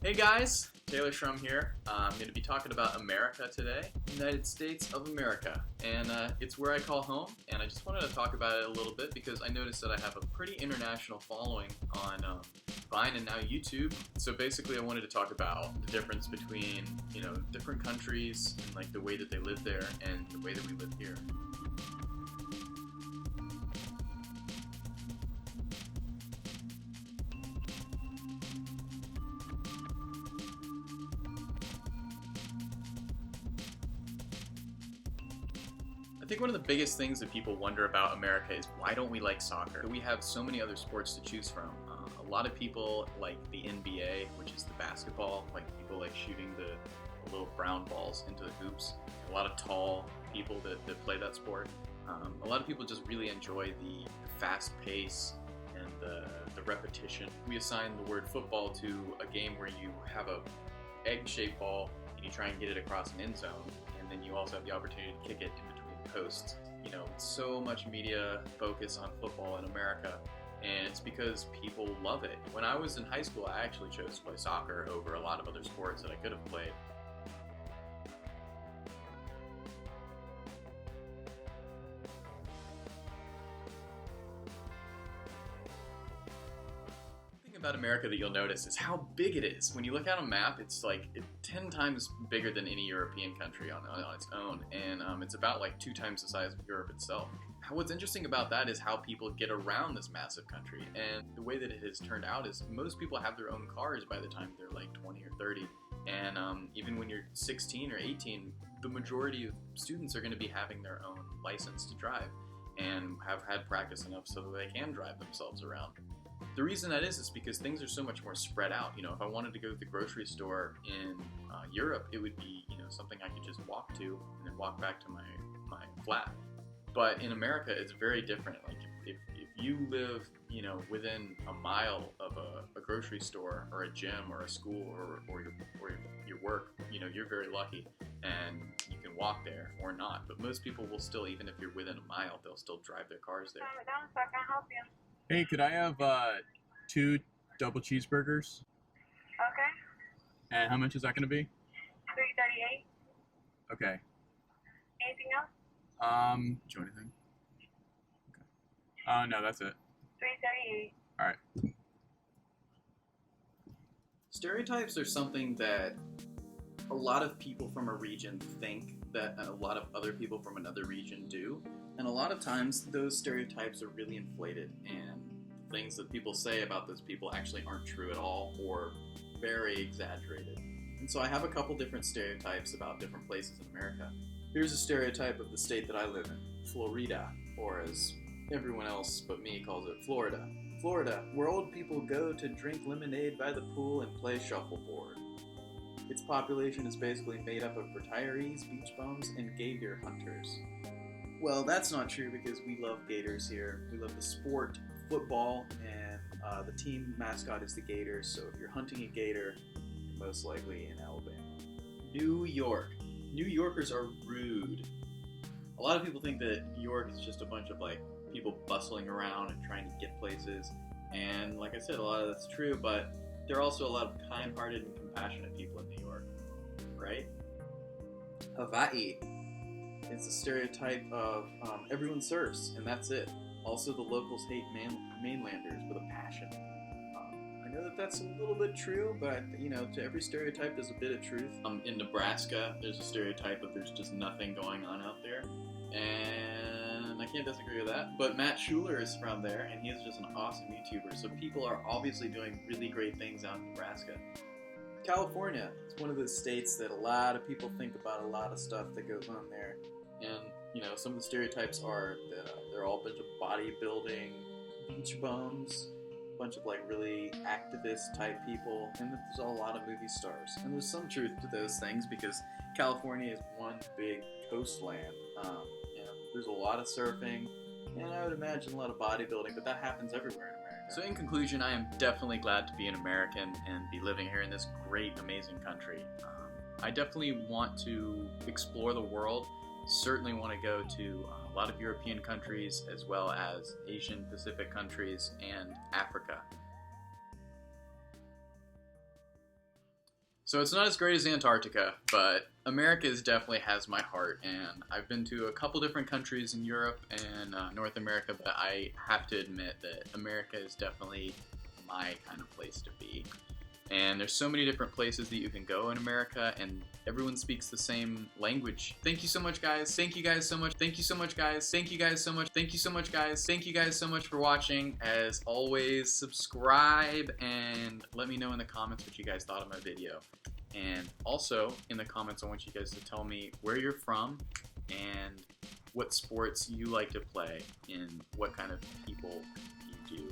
Hey guys, Taylor Shrum here. I'm going to be talking about America today, United States of America, and it's where I call home. And I just wanted to talk about it a little bit because I noticed that I have a pretty international following on Vine and now YouTube. So basically, I wanted to talk about the difference between different countries and like the way that they live there and the way that we live here. I think one of the biggest things that people wonder about America is why don't we like soccer? We have so many other sports to choose from. A lot of people like the NBA, which is the basketball, like people like shooting the little brown balls into the hoops. A lot of tall people that play that sport. A lot of people just really enjoy the fast pace and the repetition. We assign the word football to a game where you have a egg-shaped ball and you try and get it across an end zone, and then you also have the opportunity to kick it in between posts. So much media focus on football in America, and it's because people love it. When I was in high school, I actually chose to play soccer over a lot of other sports that I could have played. About America that you'll notice is how big it is. When you look at a map, it's like 10 times bigger than any European country on its own, and it's about like 2 times the size of Europe itself. What's interesting about that is how people get around this massive country, and the way that it has turned out is most people have their own cars by the time they're like 20 or 30, and even when you're 16 or 18, the majority of students are going to be having their own license to drive and have had practice enough so that they can drive themselves around. The reason that is because things are so much more spread out. If I wanted to go to the grocery store in Europe, it would be something I could just walk to and then walk back to my flat. But in America, it's very different. Like if you live within a mile of a grocery store or a gym or a school or your work, you're very lucky and you can walk there or not. But most people will still, even if you're within a mile, they'll still drive their cars there. So I can help you. Hey, could I have 2 double cheeseburgers? Okay. And how much is that going to be? $3.38. Okay. Anything else? Do you want anything? Okay. No, that's it. $3.38. All right. Stereotypes are something that a lot of people from a region think that a lot of other people from another region do. And a lot of times those stereotypes are really inflated, and the things that people say about those people actually aren't true at all or very exaggerated. And so I have a couple different stereotypes about different places in America. Here's a stereotype of the state that I live in, Florida, or as everyone else but me calls it, Florida. Florida, where old people go to drink lemonade by the pool and play shuffleboard. Its population is basically made up of retirees, beach bums, and gator hunters. Well, that's not true because we love gators here. We love the sport, football, and the team mascot is the Gators. So if you're hunting a gator, you're most likely in Alabama. New York. New Yorkers are rude. A lot of people think that New York is just a bunch of people bustling around and trying to get places. And like I said, a lot of that's true, but there are also a lot of kind-hearted and compassionate people in New York, right? Hawaii. It's a stereotype of everyone surfs, and that's it. Also, the locals hate mainlanders with a passion. I know that that's a little bit true, but to every stereotype there's a bit of truth. In Nebraska, there's a stereotype of there's just nothing going on out there, and I can't disagree with that. But Matt Schuler is from there, and he is just an awesome YouTuber. So people are obviously doing really great things out in Nebraska. California, it's one of those states that a lot of people think about a lot of stuff that goes on there. And, some of the stereotypes are that they're all a bunch of bodybuilding beach bums, a bunch of really activist type people, and that there's a lot of movie stars. And there's some truth to those things because California is one big coastland. There's a lot of surfing, and I would imagine a lot of bodybuilding, but that happens everywhere in America. So in conclusion, I am definitely glad to be an American and be living here in this great, amazing country. I definitely want to explore the world. Certainly want to go to a lot of European countries as well as Asian Pacific countries and Africa. So it's not as great as Antarctica, but America definitely has my heart, and I've been to a couple different countries in Europe and North America, but I have to admit that America is definitely my kind of place to be. And there's so many different places that you can go in America, and everyone speaks the same language. Thank you so much, guys. Thank you guys so much. Thank you so much, guys. Thank you guys so much. Thank you so much, guys. Thank you guys so much for watching. As always, subscribe and let me know in the comments what you guys thought of my video. And also, in the comments, I want you guys to tell me where you're from and what sports you like to play and what kind of people you do.